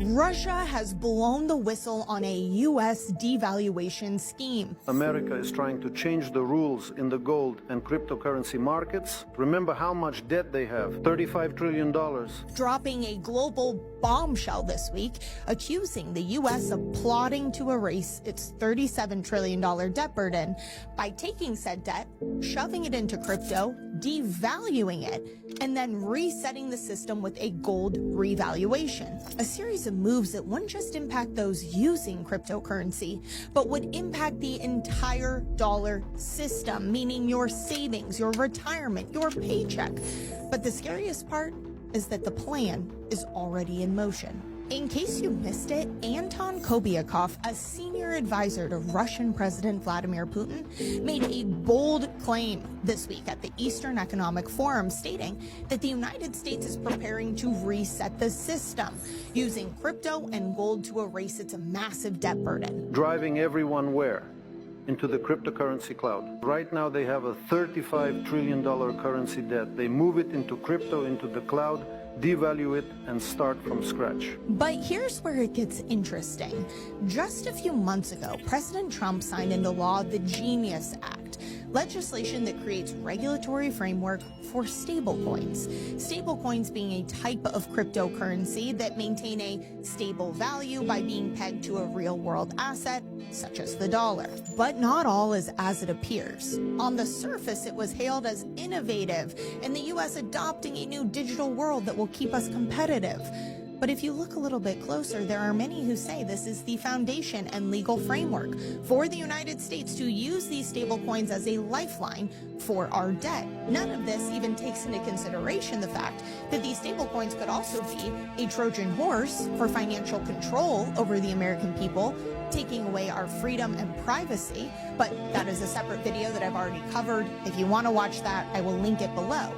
Russia has blown the whistle on a U.S. devaluation scheme. America is trying to change the rules in the gold and cryptocurrency markets. Remember how much debt they have, $35 trillion. Dropping a global bombshell this week, accusing the U.S. of plotting to erase its $37 trillion debt burden by taking said debt, shoving it into crypto, devaluing it, and then resetting the system with a gold revaluation. A series of moves that wouldn't just impact those using cryptocurrency, but would impact the entire dollar system, meaning your savings, your retirement, your paycheck. But the scariest part is that the plan is already in motion. In case you missed it, Anton Kobiakov, a senior advisor to Russian President Vladimir Putin, made a bold claim this week at the Eastern Economic Forum, stating that the United States is preparing to reset the system, using crypto and gold to erase its massive debt burden. Driving everyone where? Into the cryptocurrency cloud. Right now they have a $35 trillion currency debt. They move it into crypto, into the cloud, devalue it, and start from scratch. But here's where it gets interesting. Just a few months ago, President Trump signed into law the Genius Act, legislation that creates regulatory framework for stablecoins. Stablecoins being a type of cryptocurrency that maintain a stable value by being pegged to a real-world asset, such as the dollar. But not all is as it appears. On the surface, it was hailed as innovative, and the U.S. adopting a new digital world that will keep us competitive. But if you look a little bit closer, there are many who say this is the foundation and legal framework for the United States to use these stablecoins as a lifeline for our debt. None of this even takes into consideration the fact that these stablecoins could also be a Trojan horse for financial control over the American people, taking away our freedom and privacy. But that is a separate video that I've already covered. If you want to watch that, I will link it below.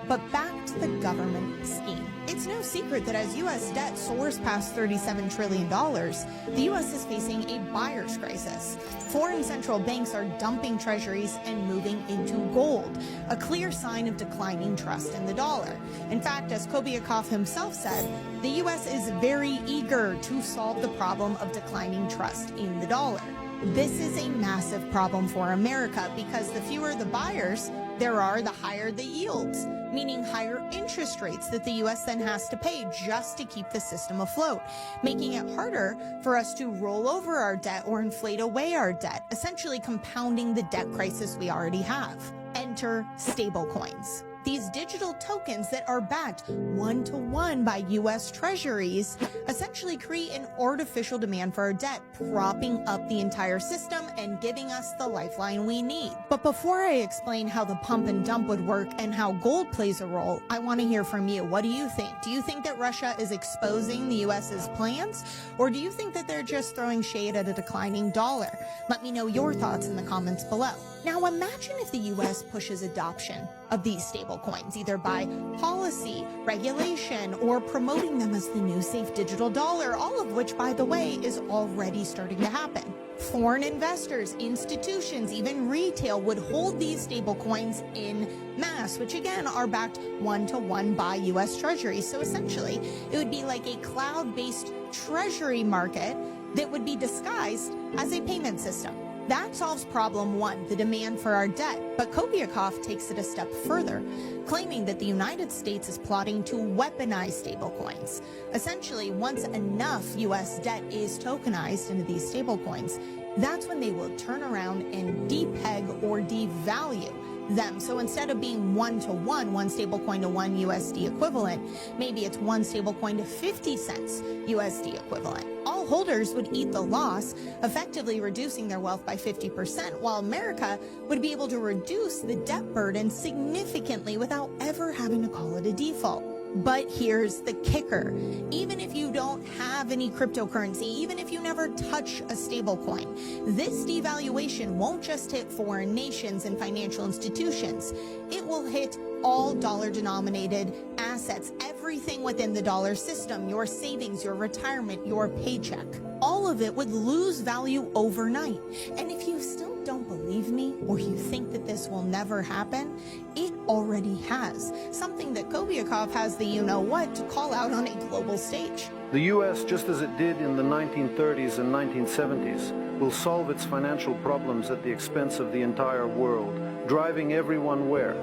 But back to the government scheme. It's no secret that as U.S. debt soars past $37 trillion, the U.S. is facing a buyer's crisis. Foreign central banks are dumping treasuries and moving into gold, a clear sign of declining trust in the dollar. In fact, as Kobiakov himself said, the U.S. is very eager to solve the problem of declining trust in the dollar. This is a massive problem for America because the fewer the buyers there are, the higher the yields, meaning higher interest rates that the U.S. then has to pay just to keep the system afloat, making it harder for us to roll over our debt or inflate away our debt, essentially compounding the debt crisis we already have. Enter stablecoins. These digital tokens that are backed one-to-one by U.S. treasuries essentially create an artificial demand for our debt, propping up the entire system and giving us the lifeline we need. But before I explain how the pump and dump would work and how gold plays a role, I want to hear from you. What do you think? Do you think that Russia is exposing the U.S.'s plans? Or do you think that they're just throwing shade at a declining dollar? Let me know your thoughts in the comments below. Now imagine if the U.S. pushes adoption of these stablecoins, either by policy, regulation, or promoting them as the new safe digital dollar, all of which, by the way, is already starting to happen. Foreign investors, institutions, even retail would hold these stablecoins in mass, which again are backed one-to-one by U.S. Treasuries. So essentially, it would be like a cloud-based treasury market that would be disguised as a payment system. That solves problem one, the demand for our debt. But Kobiakov takes it a step further, claiming that the United States is plotting to weaponize stablecoins. Essentially, once enough U.S. debt is tokenized into these stablecoins, that's when they will turn around and depeg or devalue them. So instead of being one-to-one, one stablecoin to one USD equivalent, maybe it's one stablecoin to 50 cents USD equivalent. All holders would eat the loss, effectively reducing their wealth by 50%, while America would be able to reduce the debt burden significantly without ever having to call it a default. But here's the kicker. Even if you don't have any cryptocurrency, even if you never touch a stablecoin, this devaluation won't just hit foreign nations and financial institutions. It will hit all dollar-denominated assets, everything within the dollar system, your savings, your retirement, your paycheck. All of it would lose value overnight. And if you still don't believe me, or you think that this will never happen, it already has. Something that Kobiakov has the you-know-what to call out on a global stage. The U.S., just as it did in the 1930s and 1970s, will solve its financial problems at the expense of the entire world, driving everyone where?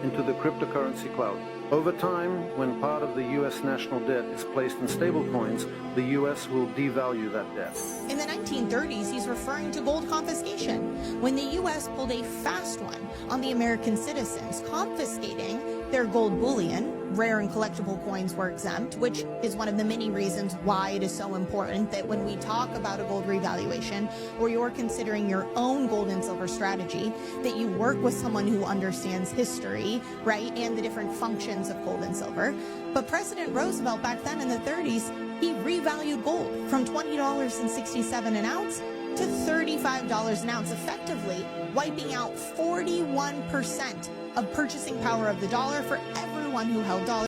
Into the cryptocurrency cloud. Over time, when part of the U.S. national debt is placed in stablecoins, the U.S. will devalue that debt. In the 1930s, he's referring to gold confiscation, when the U.S. pulled a fast one on the American citizens, confiscating their gold bullion. Rare and collectible coins were exempt, which is one of the many reasons why it is so important that when we talk about a gold revaluation, or you're considering your own gold and silver strategy, that you work with someone who understands history, right, and the different functions of gold and silver. But President Roosevelt back then in the 30s, he revalued gold from $20.67 an ounce to $35 an ounce, effectively wiping out 41% of purchasing power of the dollar for everyone who held dollars.